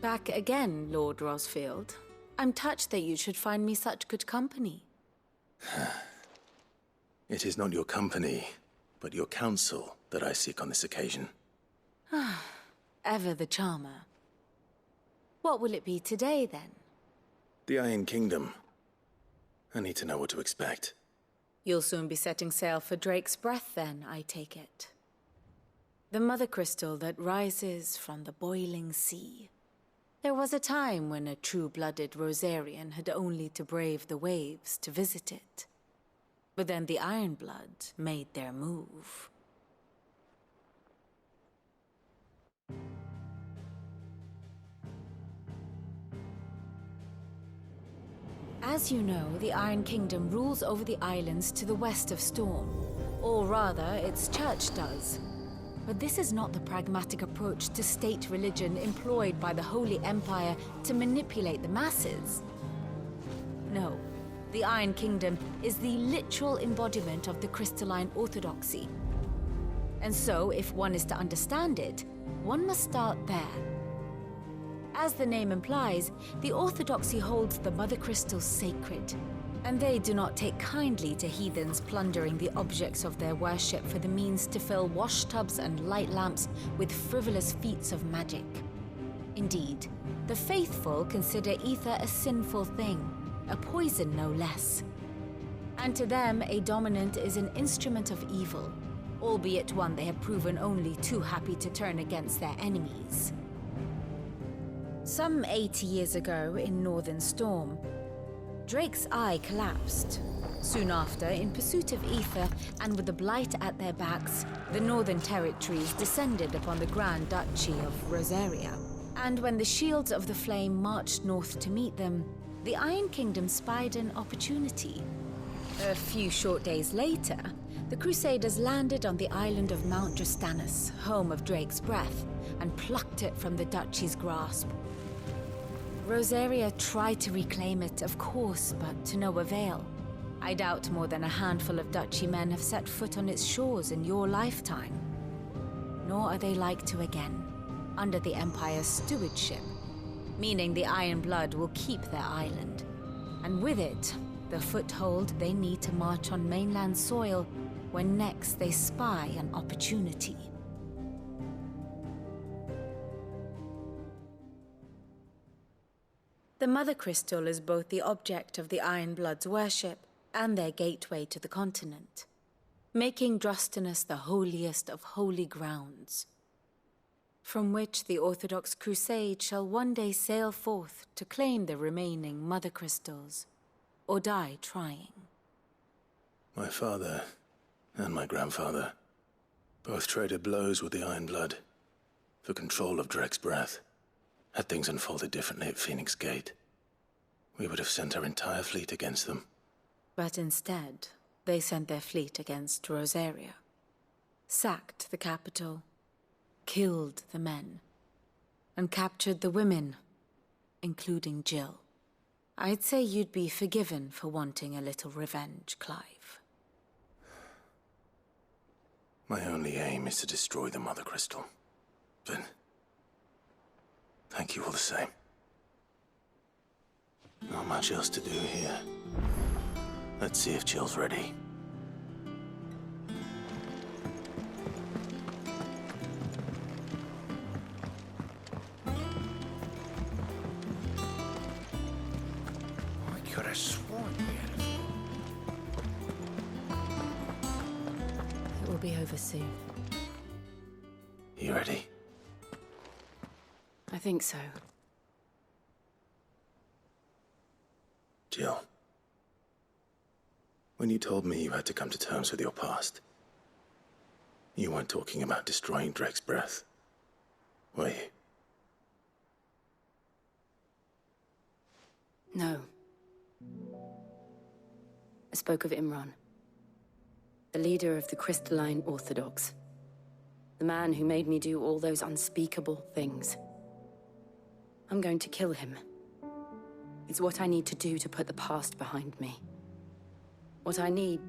Back again, Lord Rosfield. I'm touched that you should find me such good company. It is not your company, but your counsel that I seek on this occasion. Ever the charmer. What will it be today, then? The Iron Kingdom. I need to know what to expect. You'll soon be setting sail for Drake's Breath, then, I take it. The mother crystal that rises from the boiling sea. There was a time when a true-blooded Rosarian had only to brave the waves to visit it. But then the Ironblood made their move. As you know, the Iron Kingdom rules over the islands to the west of Storm. Or rather, its church does. But this is not the pragmatic approach to state religion employed by the Holy Empire to manipulate the masses. No, the Iron Kingdom is the literal embodiment of the crystalline orthodoxy. And so, if one is to understand it, one must start there. As the name implies, the orthodoxy holds the mother crystals sacred, and they do not take kindly to heathens plundering the objects of their worship for the means to fill washtubs and light lamps with frivolous feats of magic. Indeed, the faithful consider ether a sinful thing, a poison no less. And to them, a dominant is an instrument of evil, albeit one they have proven only too happy to turn against their enemies. Some 80 years ago, in Northern Storm, Drake's eye collapsed. Soon after, in pursuit of ether and with the blight at their backs, the Northern Territories descended upon the Grand Duchy of Rosaria. And when the Shields of the Flame marched north to meet them, the Iron Kingdom spied an opportunity. A few short days later, the Crusaders landed on the island of Mount Justanus, home of Drake's Breath, and plucked it from the duchy's grasp. Rosaria tried to reclaim it, of course, but to no avail. I doubt more than a handful of duchy men have set foot on its shores in your lifetime. Nor are they like to again, under the Empire's stewardship, meaning the Ironblood will keep their island. And with it, the foothold they need to march on mainland soil when next they spy an opportunity. The Mother Crystal is both the object of the Ironblood's worship and their gateway to the continent, making Drostanus the holiest of holy grounds, from which the Orthodox Crusade shall one day sail forth to claim the remaining Mother Crystals, or die trying. My father and my grandfather both traded blows with the Ironblood for control of Drake's Breath. Had things unfolded differently at Phoenix Gate, we would have sent our entire fleet against them. But instead, they sent their fleet against Rosaria, sacked the capital, killed the men, and captured the women, including Jill. I'd say you'd be forgiven for wanting a little revenge, Clive. My only aim is to destroy the Mother Crystal. But thank you all the same. Not much else to do here. Let's see if Jill's ready. I could have sworn we had It will be over soon. You ready? I think so. Jill, when you told me you had to come to terms with your past, you weren't talking about destroying Drake's Breath, were you? No. I spoke of Imran, the leader of the Crystalline Orthodox. The man who made me do all those unspeakable things. I'm going to kill him. It's what I need to do to put the past behind me. What I need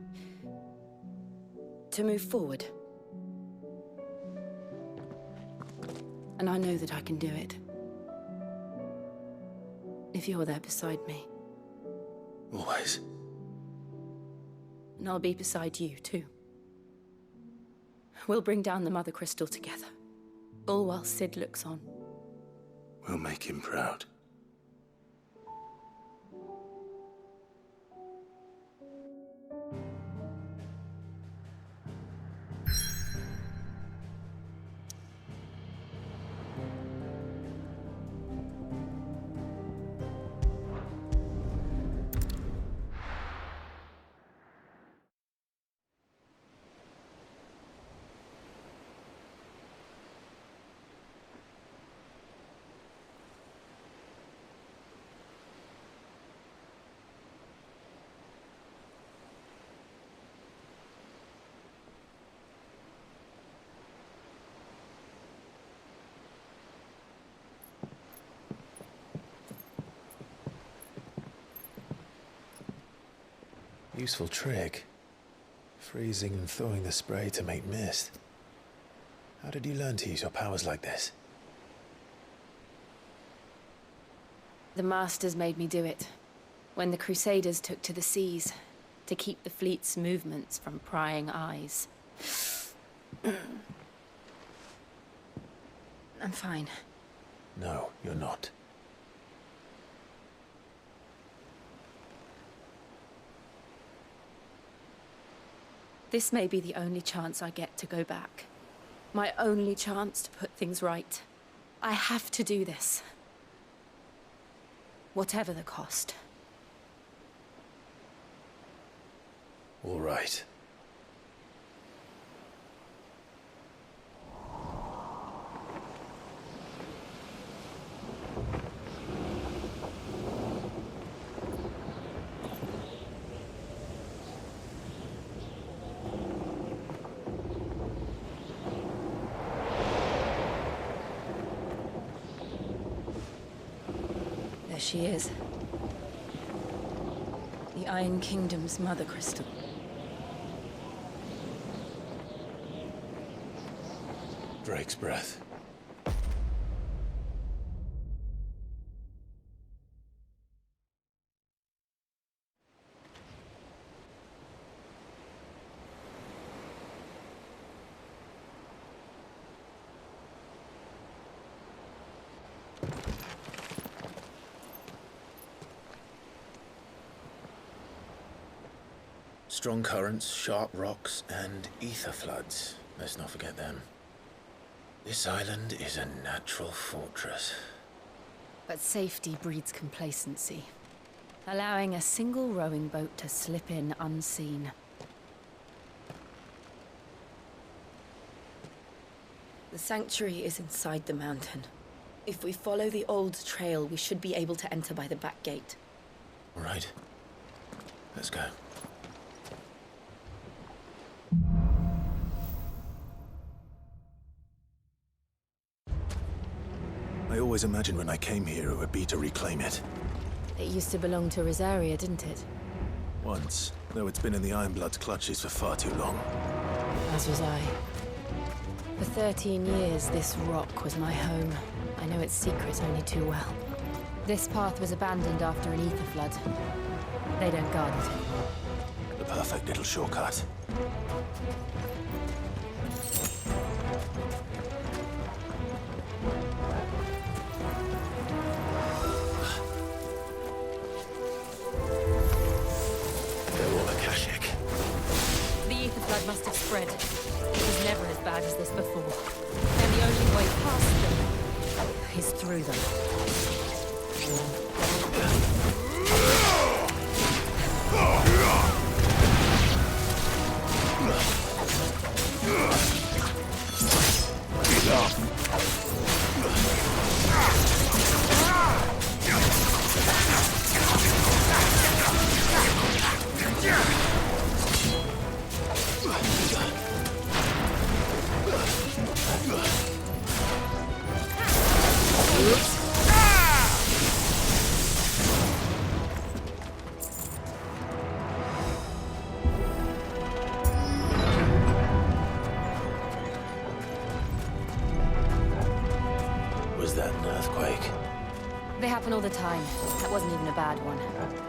to move forward. And I know that I can do it. if you're there beside me. Always. And I'll be beside you, too. We'll bring down the Mother Crystal together, all while Sid looks on. We'll make him proud. Useful trick. Freezing and thawing the spray to make mist. How did you learn to use your powers like this? The Masters made me do it, when the Crusaders took to the seas, to keep the fleet's movements from prying eyes. I'm fine. No, you're not. This may be the only chance I get to go back. My only chance to put things right. I have to do this. Whatever the cost. All right. There she is. The Iron Kingdom's Mother Crystal. Drake's breath. Strong currents, sharp rocks, and ether floods. Let's not forget them. This island is a natural fortress. But safety breeds complacency, allowing a single rowing boat to slip in unseen. The sanctuary is inside the mountain. If we follow the old trail, we should be able to enter by the back gate. All right. Let's go. I always imagined when I came here it would be to reclaim it. It used to belong to Rosaria, didn't it? Once, though it's been in the Ironblood's clutches for far too long. As was I. For 13 years, this rock was my home. I know its secrets only too well. This path was abandoned after an ether flood. They don't guard it. The perfect little shortcut. Must have spread. It was never as bad as this before. And the only way past them is through them. They happen all the time. That wasn't even a bad one.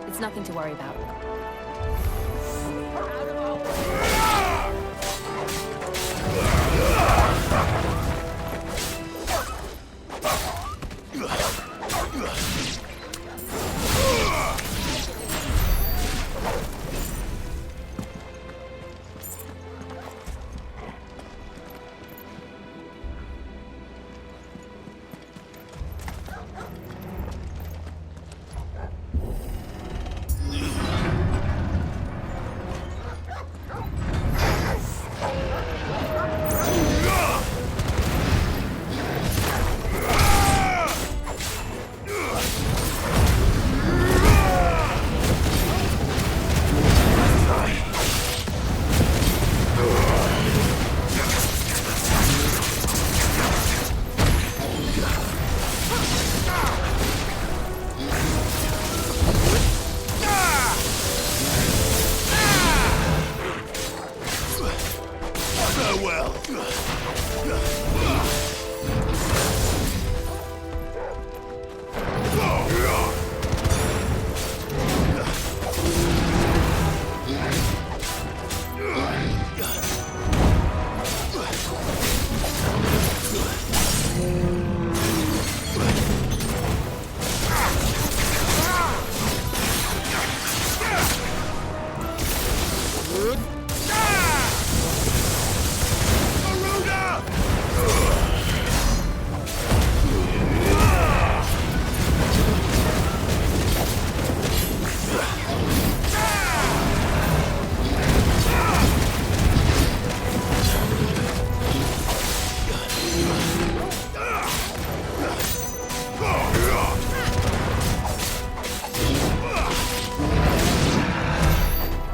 It's nothing to worry about.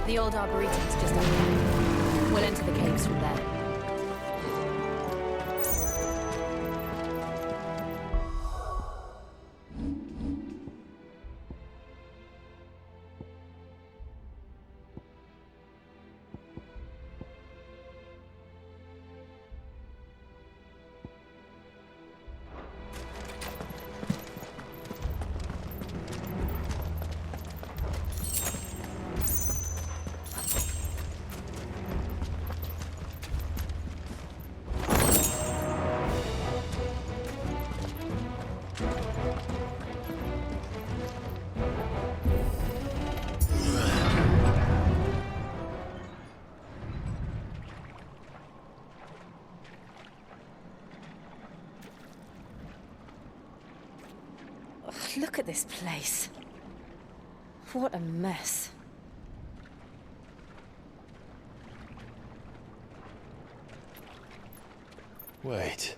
The old Arboretum's just up there. We'll enter the caves from there. Look at this place. What a mess. Wait.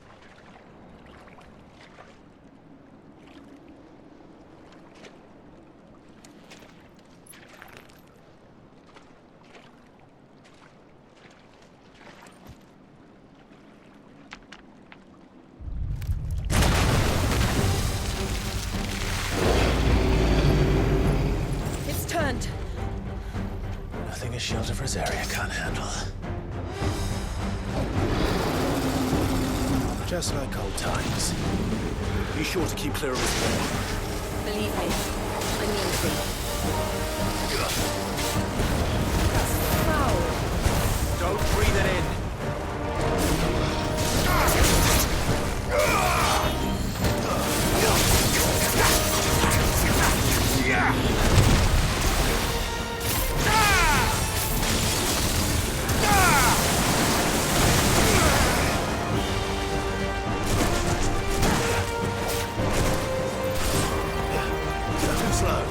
Nothing a shield of Rosaria can't handle. Just like old times. Be sure to keep clear of his way. Believe me, I mean to. That's foul. Don't breathe it in. Slow.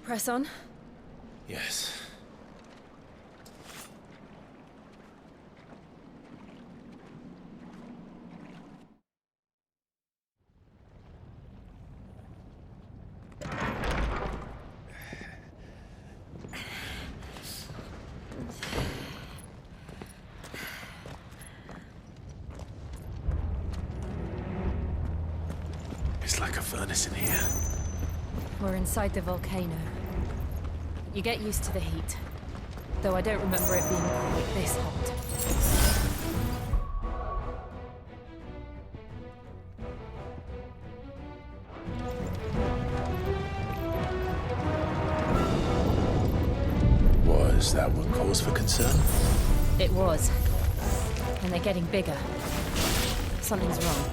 Press on. Yes. It's like a furnace in here. We're inside the volcano. You get used to the heat. Though I don't remember it being quite this hot. Was that what cause for concern? It was. And they're getting bigger. Something's wrong.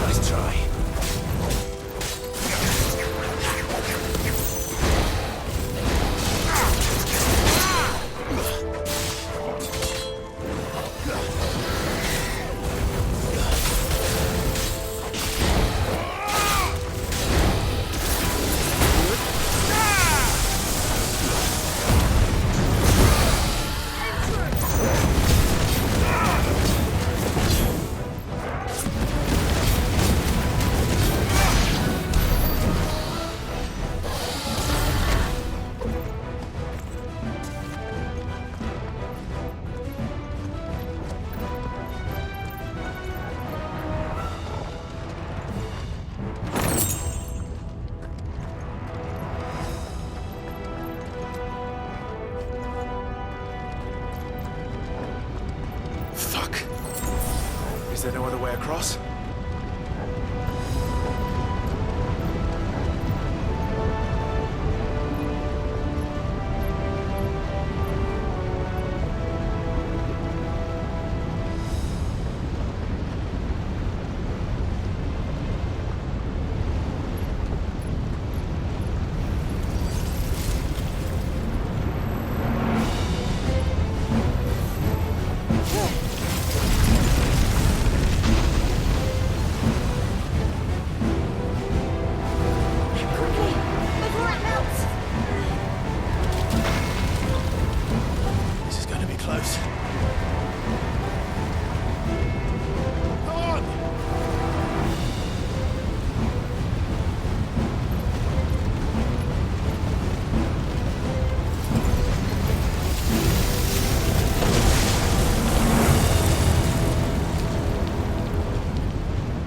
Nice try. Fuck. Is there no other way across?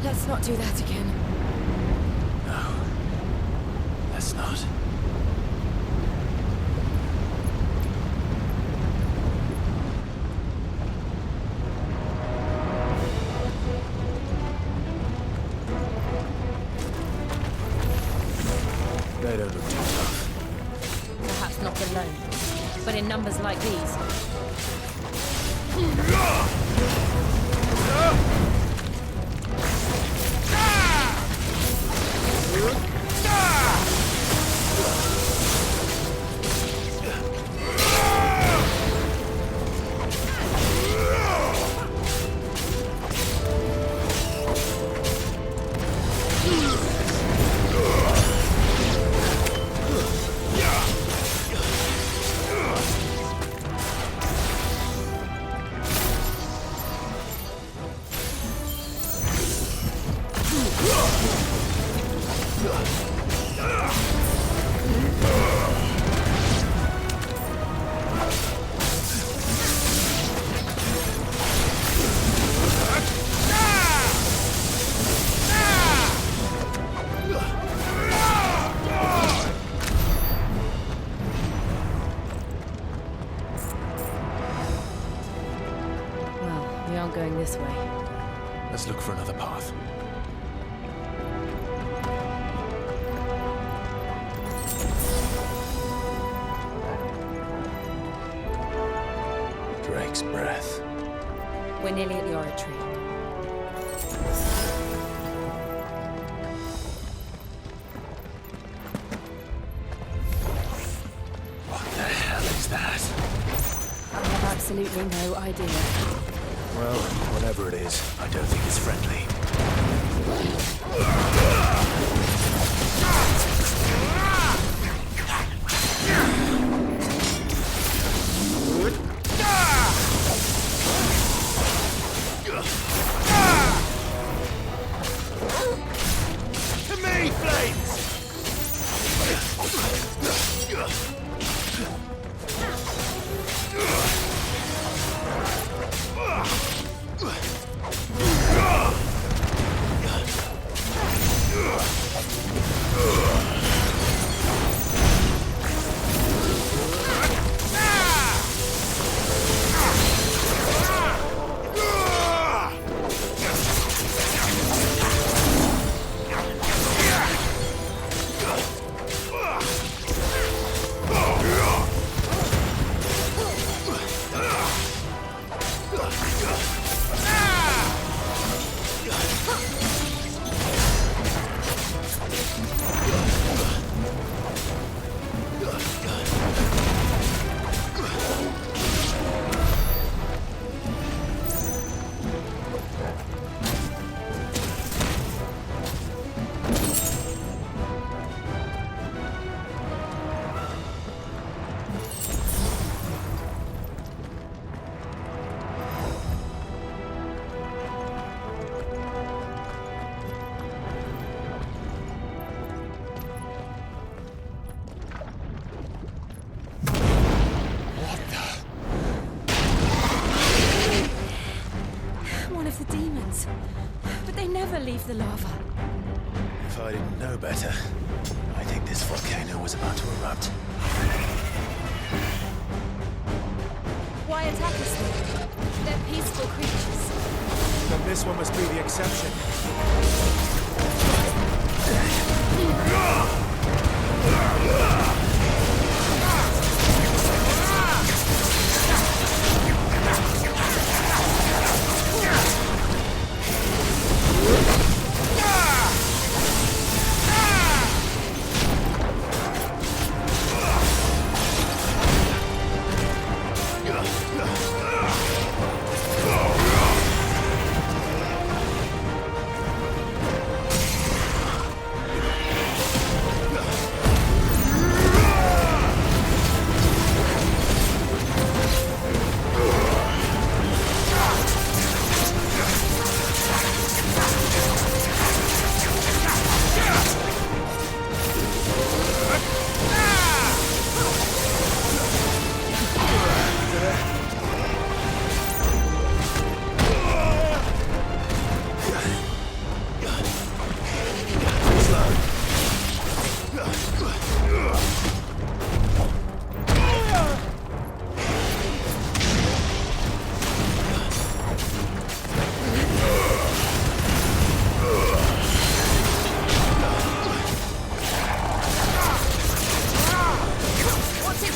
Let's not do that again. No. strength not alone, but in numbers like these. We aren't going this way. Let's look for another path. Drake's breath. We're nearly at the oratory. What the hell is that? I have absolutely no idea. Well, whatever it is, I don't think it's friendly. To me, Flames! But they never leave the lava. If I didn't know better, I think this volcano was about to erupt. Why attack us then? They're peaceful creatures. Then this one must be the exception.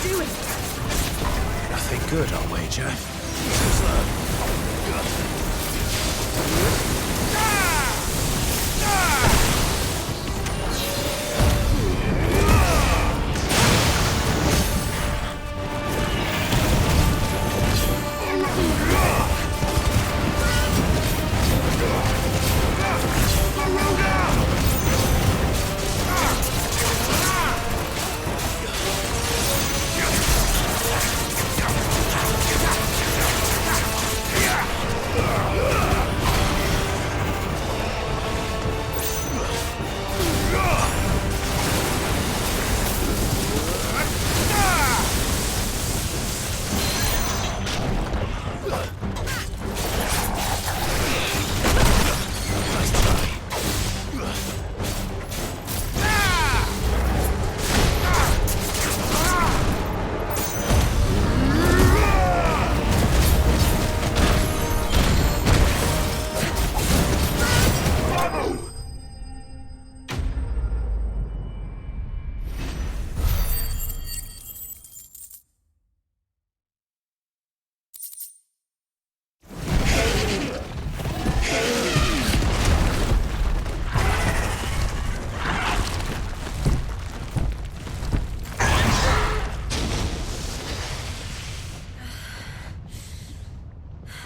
doing? Nothing good, I'll wager.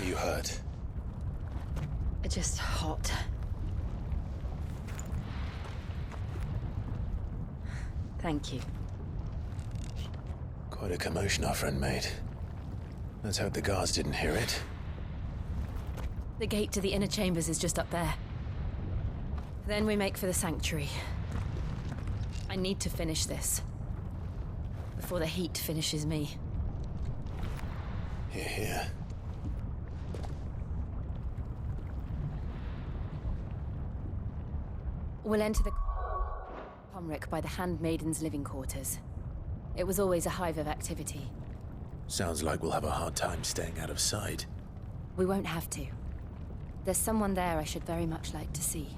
You hurt? Just hot. Thank you. Quite a commotion our friend made. Let's hope the guards didn't hear it. The gate to the inner chambers is just up there. Then we make for the sanctuary. I need to finish this. Before the heat finishes me. Hear, hear. We'll enter the Pomric by the Handmaiden's living quarters. It was always a hive of activity. Sounds like we'll have a hard time staying out of sight. We won't have to. There's someone there I should very much like to see.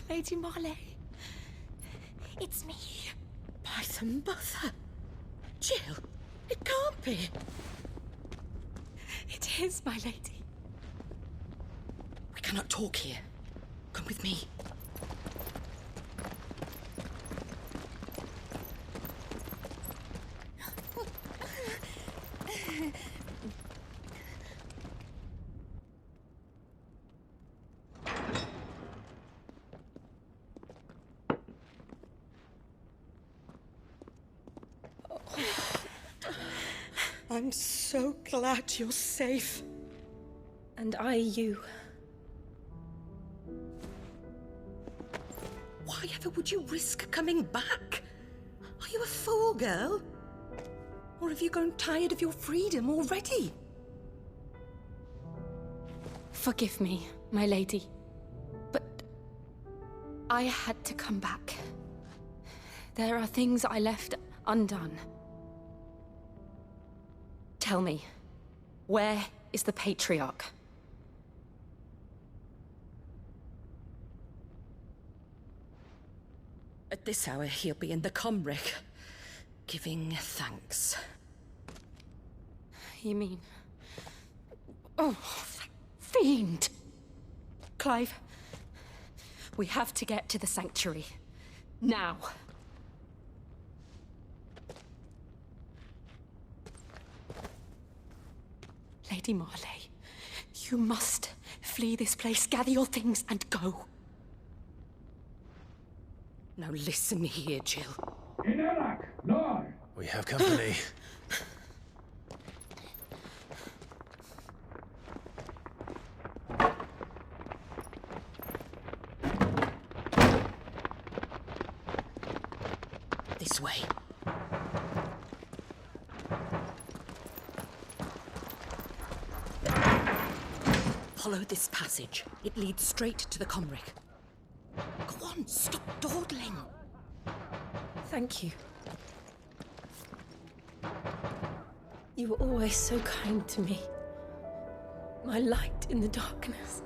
Lady Marley. It's me. By the mother. Jill, it can't be. It is, my lady. We cannot talk here. Come with me. I'm so glad you're safe. And I you. Why ever would you risk coming back? Are you a fool, girl? Or have you grown tired of your freedom already? Forgive me, my lady. But I had to come back. There are things I left undone. Tell me, where is the Patriarch? At this hour, he'll be in the Comric, giving thanks. You mean... Oh, that fiend! Clive, we have to get to the sanctuary. Now. Lady Marley, you must flee this place, gather your things, and go. Now listen here, Jill. We have company. This way. Follow this passage. It leads straight to the Comric. Go on, stop dawdling. Thank you. You were always so kind to me. My light in the darkness.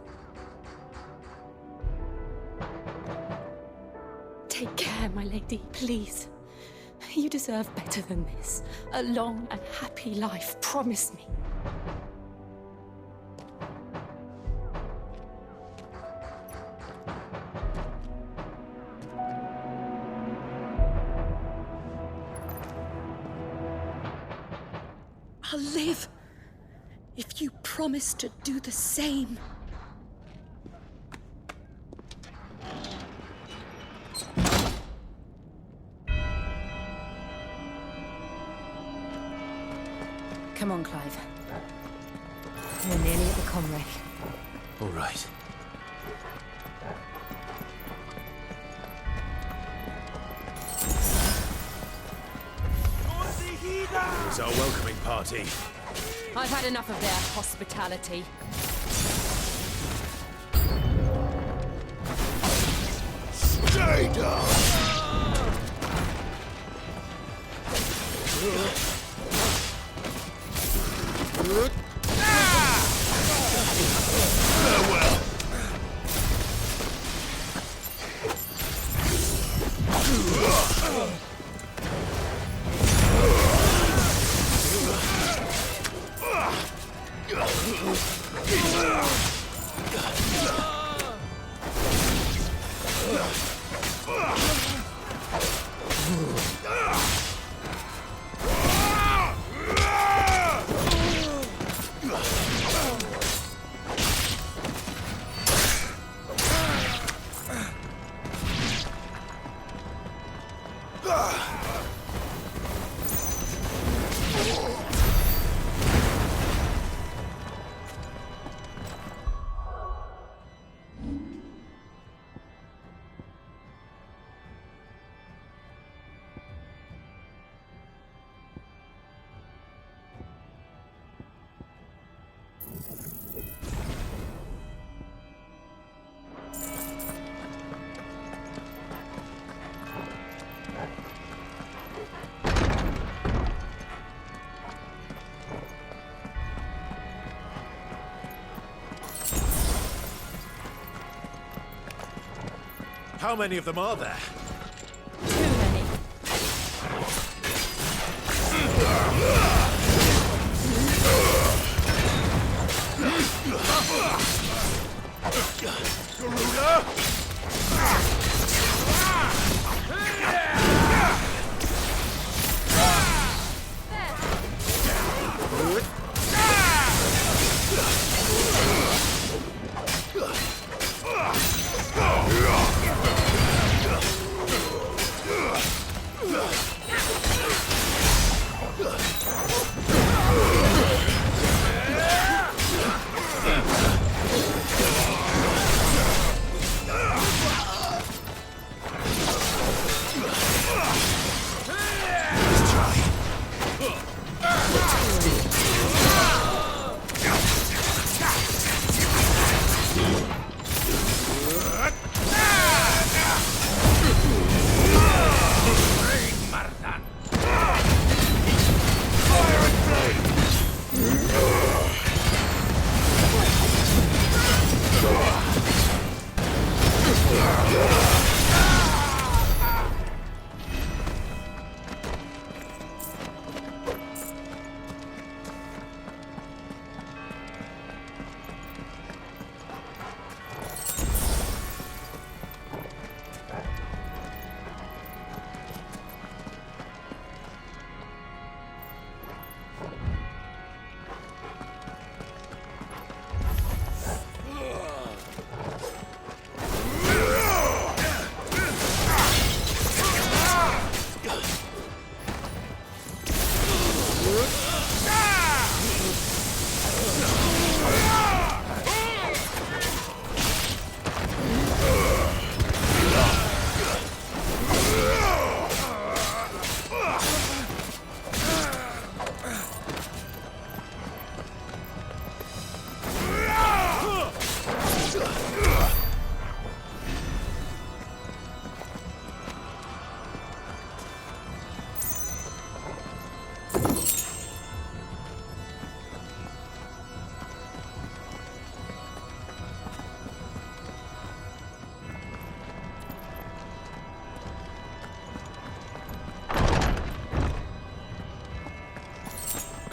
Take care, my lady, please. You deserve better than this. A long and happy life, promise me. I'll live if you promise to do the same. Come on, Clive. We're nearly at the Comric. All right. It's our welcoming party. I've had enough of their hospitality. Stay down! Farewell! How many of them are there? Too many. Garuda!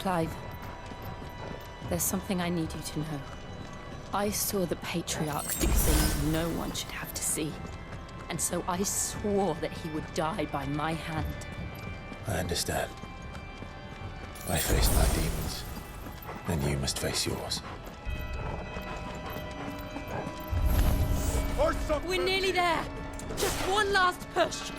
Clive, there's something I need you to know. I saw the Patriarch do things no one should have to see. And so I swore that he would die by my hand. I understand. I faced my demons, and you must face yours. We're nearly there! Just one last push!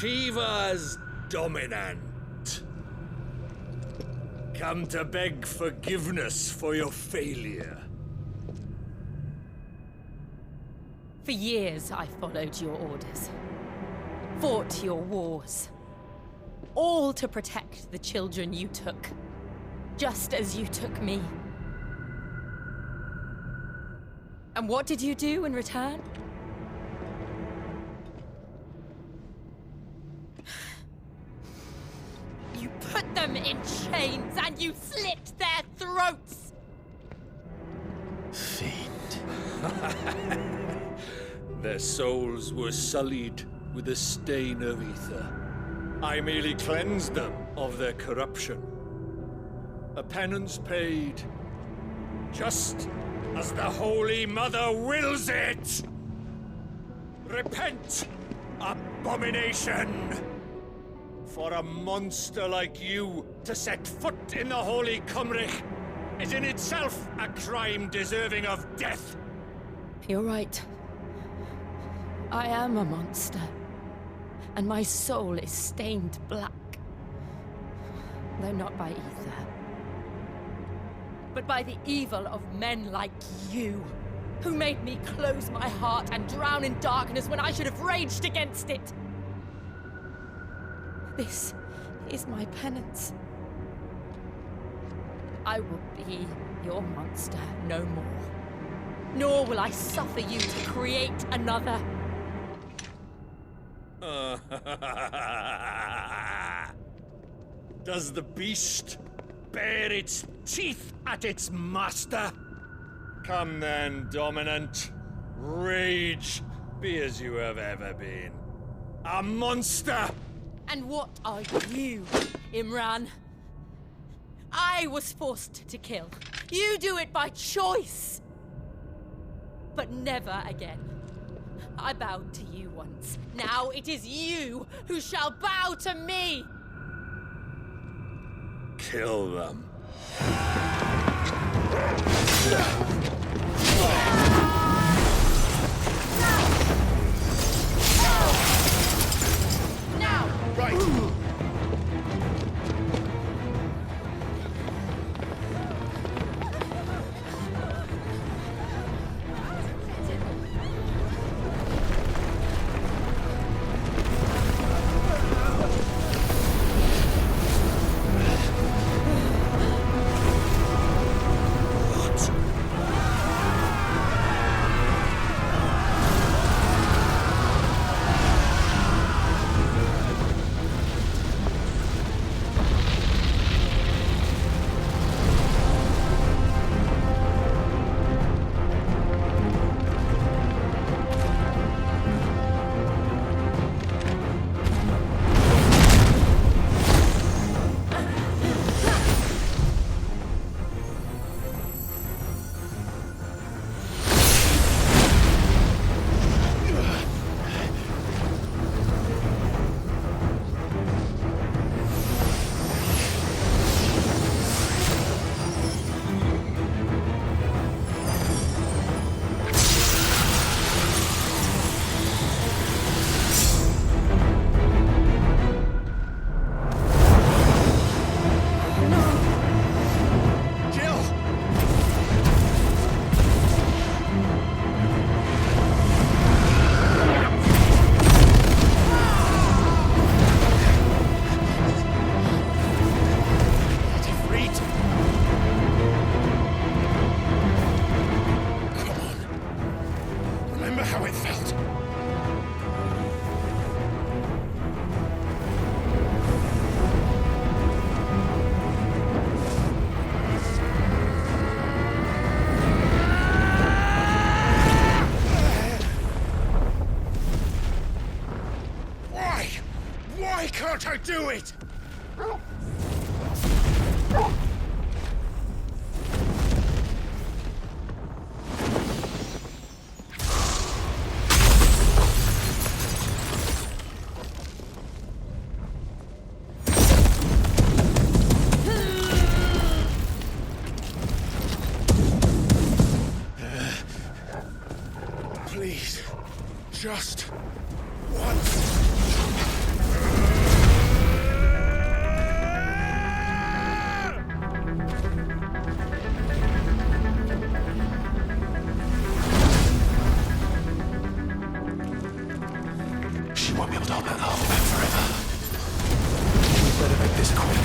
Shiva's dominant. Come to beg forgiveness for your failure. For years, I followed your orders. Fought your wars. All to protect the children you took. Just as you took me. And what did you do in return? You put them in chains and you slit their throats! Fiend. Their souls were sullied with a stain of ether. I merely cleansed them of their corruption. A penance paid, just as the Holy Mother wills it! Repent, abomination! For a monster like you to set foot in the Holy Cymric is in itself a crime deserving of death. You're right. I am a monster. And my soul is stained black. Though not by ether. But by the evil of men like you, who made me close my heart and drown in darkness when I should have raged against it. This is my penance. I will be your monster no more. Nor will I suffer you to create another. Does the beast bare its teeth at its master? Come then, Dominant. Rage, be as you have ever been. A monster! And what are you, Imran? I was forced to kill. You do it by choice. But never again. I bowed to you once. Now it is you who shall bow to me! Kill them. Now! Right. Why can't I do it? Please, just once. She won't be able to hold that whole back forever. We better make this quick.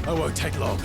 I won't take long.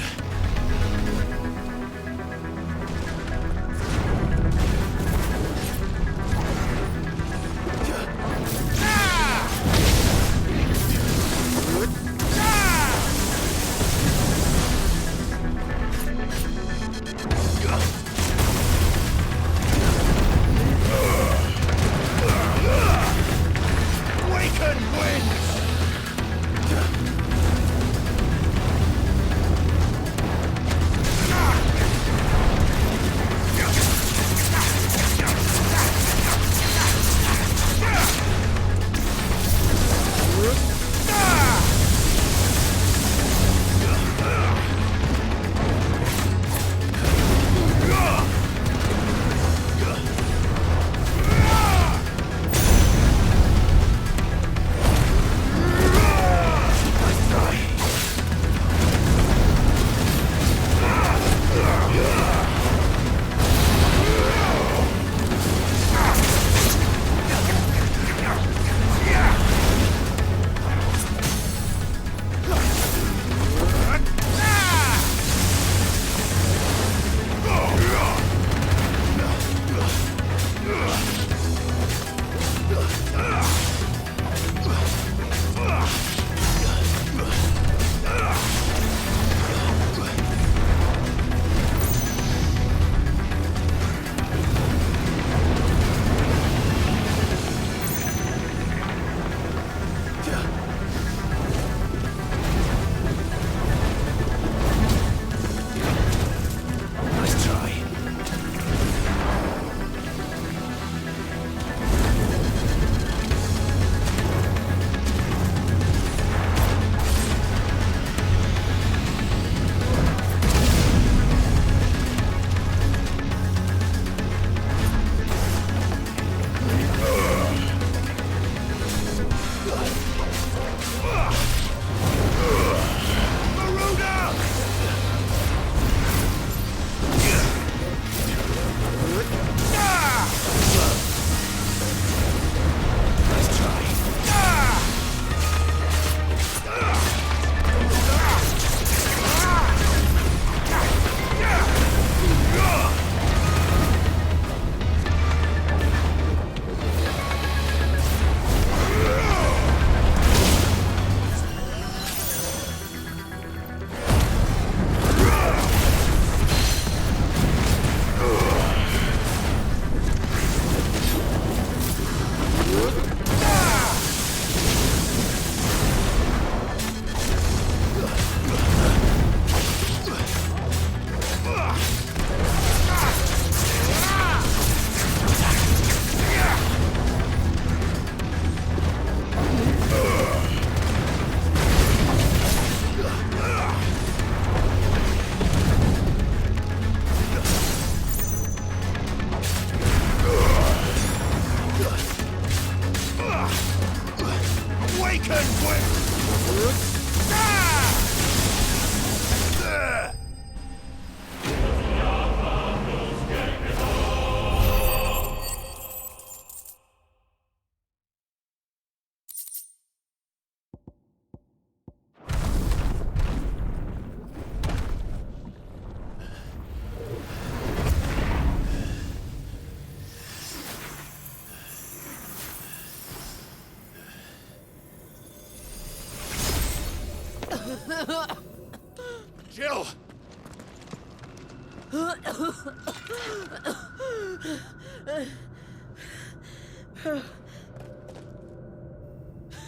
Jill!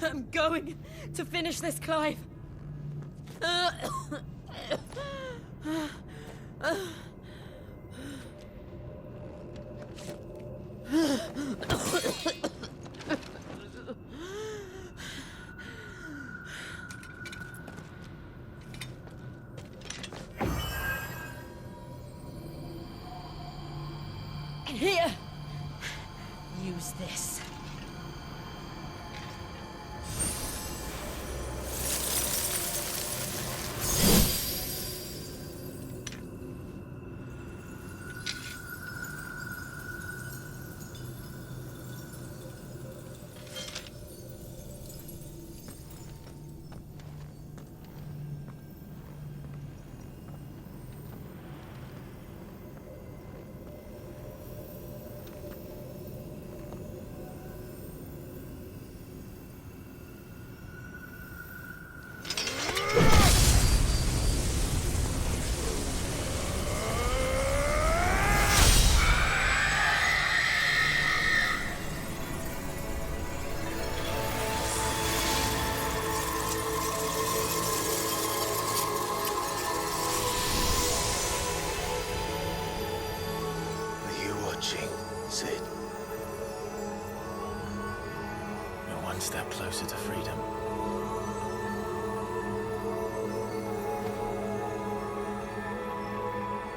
I'm going to finish this, Clive. Here! Use this. one step closer to freedom.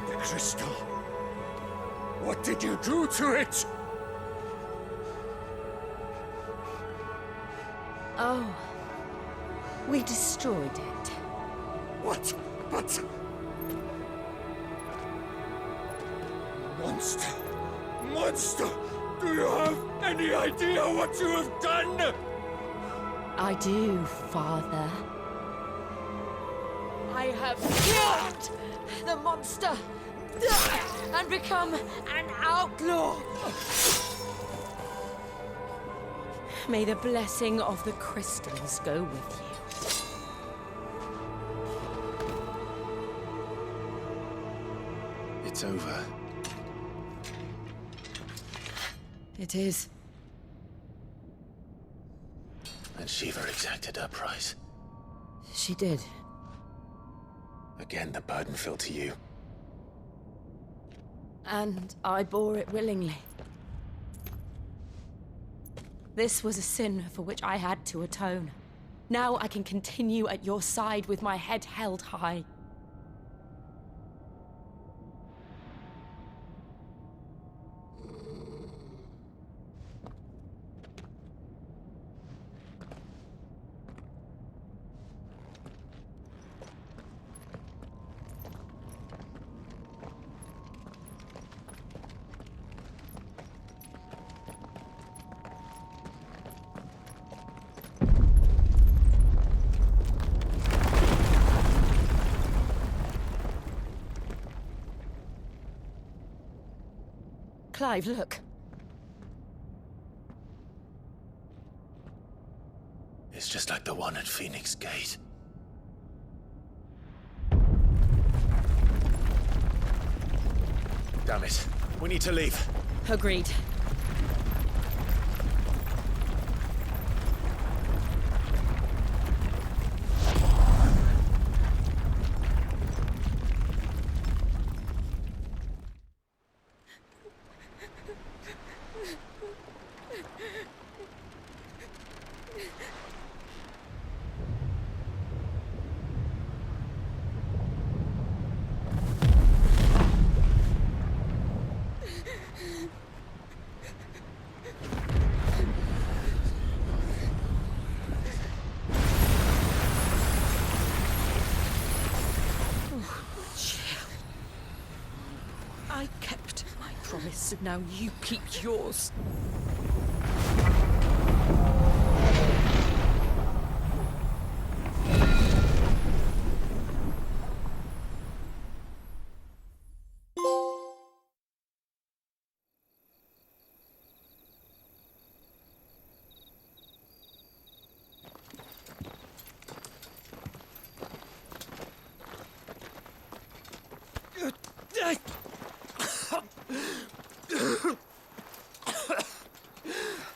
The crystal. What did you do to it? Oh, we destroyed it. What? But... Monster! Monster! Do you have any idea what you have done? I do, Father. I have killed the monster and become an outlaw. May the blessing of the crystals go with you. It's over. It is. And Shiva exacted her price. She did. Again, the burden fell to you. And I bore it willingly. This was a sin for which I had to atone. Now I can continue at your side with my head held high. Clive, look. It's just like the one at Phoenix Gate. Damn it. We need to leave. Agreed. I kept my promise, now you keep yours.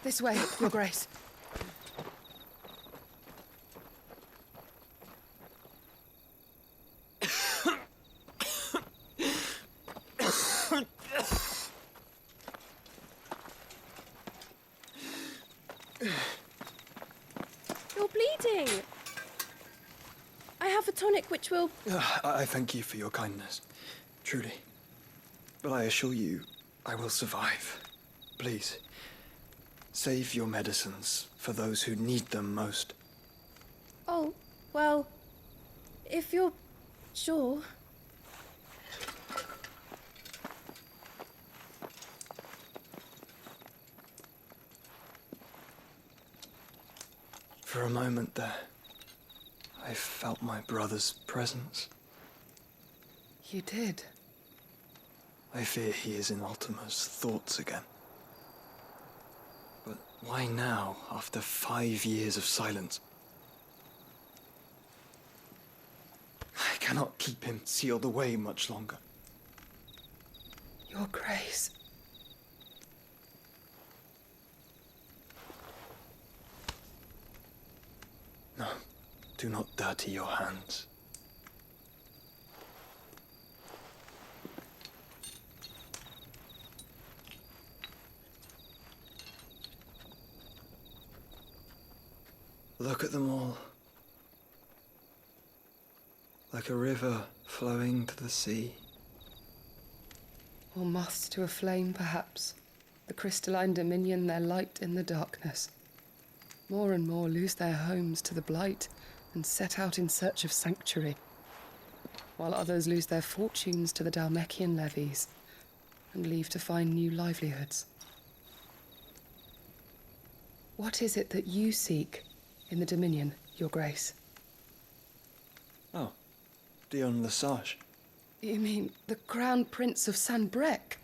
This way, Your Grace. You're bleeding. I have a tonic which will... I thank you for your kindness, truly. But I assure you, I will survive. Please, save your medicines for those who need them most. Oh, well, if you're sure... For a moment there, I felt my brother's presence. You did? I fear he is in Ultima's thoughts again. But why now, after 5 years of silence? I cannot keep him sealed away much longer. Your Grace. No, do not dirty your hands. Look at them all. Like a river flowing to the sea. Or moths to a flame, perhaps. The crystalline dominion their light in the darkness. More and more lose their homes to the blight and set out in search of sanctuary, while others lose their fortunes to the Dhalmekian levies and leave to find new livelihoods. What is it that you seek in the Dominion, Your Grace? Oh, Dion Lesage. You mean the Crown Prince of Sanbreque?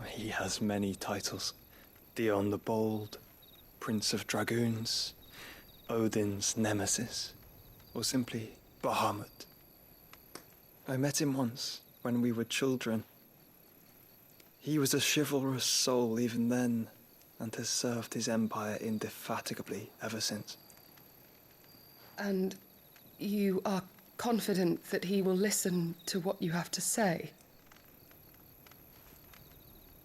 He has many titles. Dion the Bold, Prince of Dragoons, Odin's Nemesis, or simply Bahamut. I met him once, when we were children. He was a chivalrous soul even then, and has served his empire indefatigably ever since. And you are confident that he will listen to what you have to say?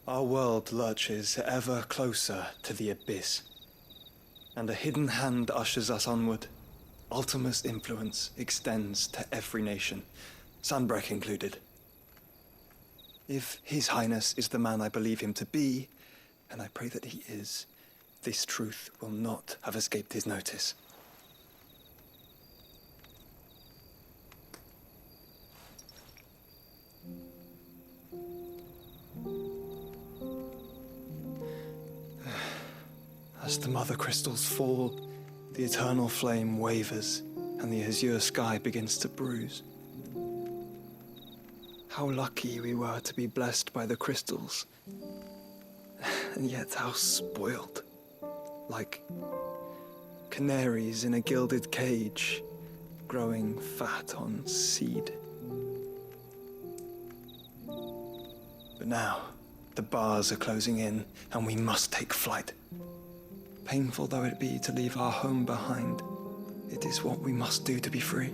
Our world lurches ever closer to the abyss, and a hidden hand ushers us onward. Ultima's influence extends to every nation, Sanbreque included. If His Highness is the man I believe him to be, and I pray that he is, this truth will not have escaped his notice. As the mother crystals fall, the eternal flame wavers, and the azure sky begins to bruise. How lucky we were to be blessed by the crystals, and yet how spoiled. Like canaries in a gilded cage, growing fat on seed. But now, the bars are closing in, and we must take flight. Painful though it be to leave our home behind, it is what we must do to be free.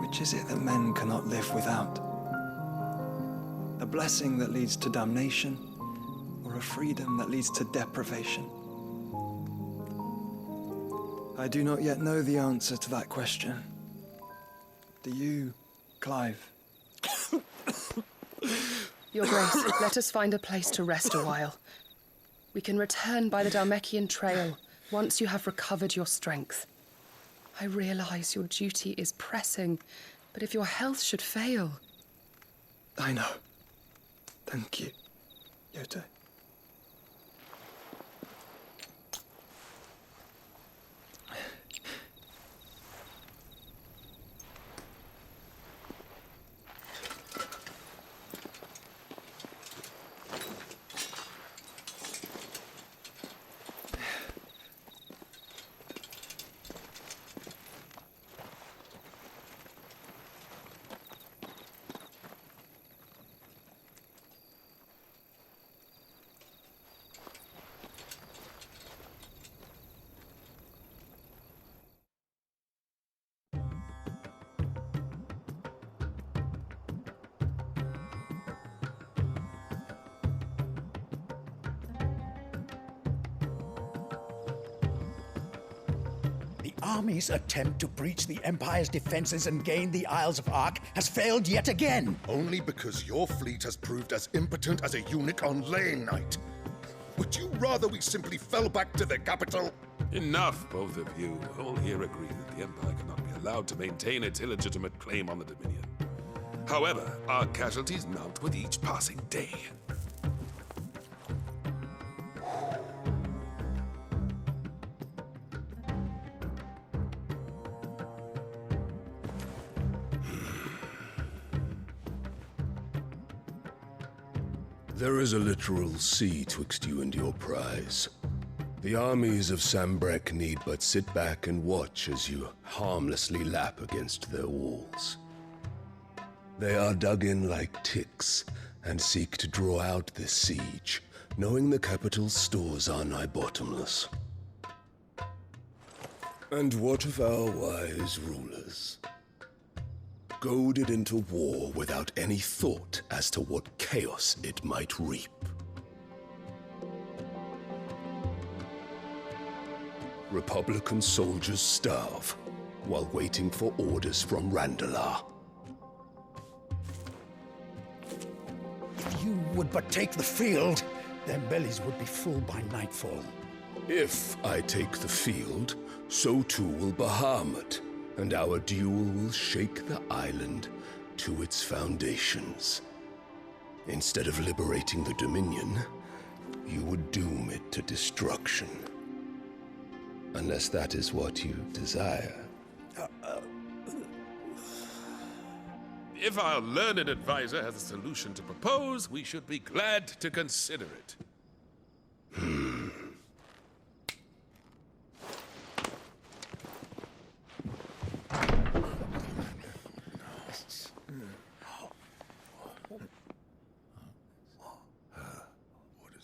Which is it that men cannot live without? A blessing that leads to damnation, or a freedom that leads to deprivation? I do not yet know the answer to that question. Do you, Clive? Your Grace, let us find a place to rest a while. We can return by the Dhalmekian trail once you have recovered your strength. I realize your duty is pressing, but if your health should fail... I know. Thank you, Yote. Army's attempt to breach the Empire's defenses and gain the Isles of Ark has failed yet again. Only because your fleet has proved as impotent as a eunuch on Lane Night. Would you rather we simply fell back to the capital? Enough, both of you. All here agree that the Empire cannot be allowed to maintain its illegitimate claim on the Dominion. However, our casualties mount with each passing day. There is a literal sea twixt you and your prize. The armies of Sanbreque need but sit back and watch as you harmlessly lap against their walls. They are dug in like ticks and seek to draw out this siege, knowing the capital's stores are nigh bottomless. And what of our wise rulers? Goaded into war without any thought as to what chaos it might reap. Republican soldiers starve while waiting for orders from Randalar. If you would but take the field, their bellies would be full by nightfall. If I take the field, so too will Bahamut, and our duel will shake the island to its foundations. Instead of liberating the Dominion, you would doom it to destruction. Unless that is what you desire. If our learned advisor has a solution to propose, we should be glad to consider it.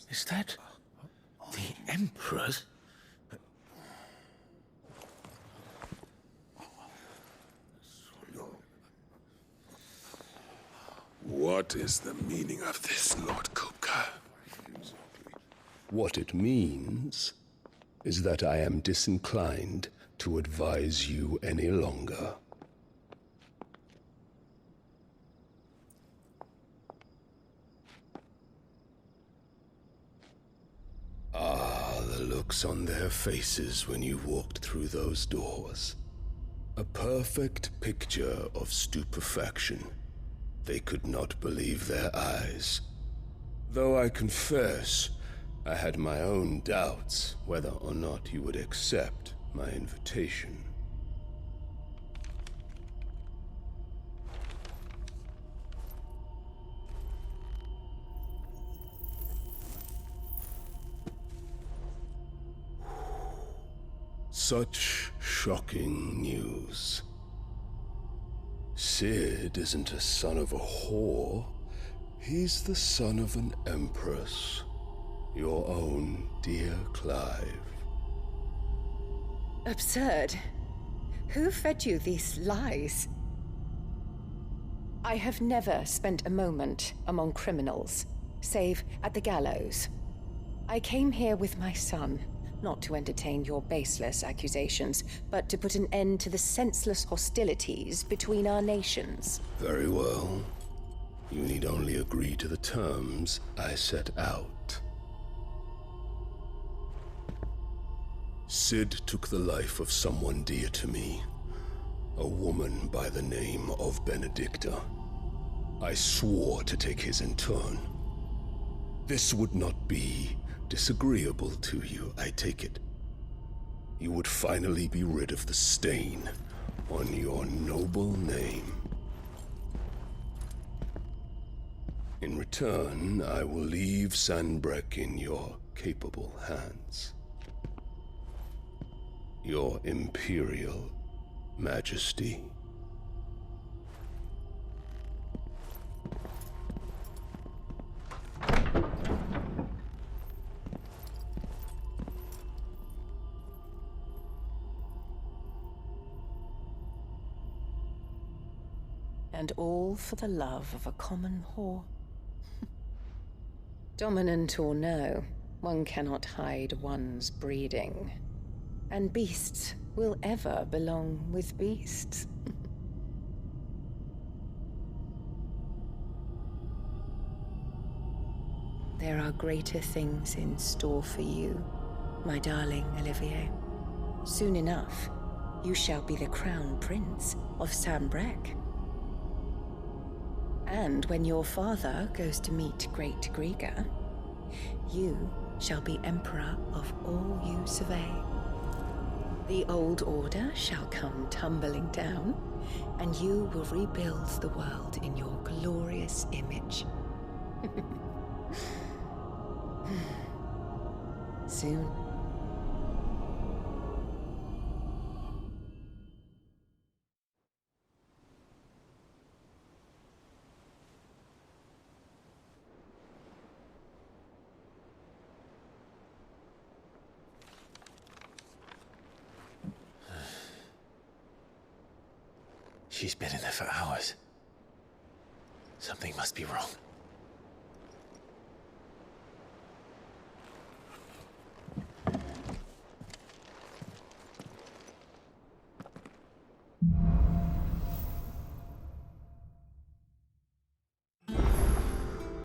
Is that the Emperor's? What is the meaning of this, Lord Kupka? What it means is that I am disinclined to advise you any longer. The looks on their faces when you walked through those doors. A perfect picture of stupefaction. They could not believe their eyes. Though I confess, I had my own doubts whether or not you would accept my invitation. Such shocking news. Sid isn't a son of a whore. He's the son of an empress. Your own dear Clive. Absurd. Who fed you these lies? I have never spent a moment among criminals, save at the gallows. I came here with my son, not to entertain your baseless accusations, but to put an end to the senseless hostilities between our nations. Very well. You need only agree to the terms I set out. Sid took the life of someone dear to me, a woman by the name of Benedicta. I swore to take his in turn. This would not be disagreeable to you, I take it. You would finally be rid of the stain on your noble name. In return, I will leave Sanbreque in your capable hands. Your Imperial Majesty. And all for the love of a common whore. Dominant or no, one cannot hide one's breeding. And beasts will ever belong with beasts. There are greater things in store for you, my darling Olivier. Soon enough, you shall be the crown prince of Sanbreque. And when your father goes to meet Great Griga, you shall be emperor of all you survey. The old order shall come tumbling down, and you will rebuild the world in your glorious image. Soon. She's been in there for hours. Something must be wrong.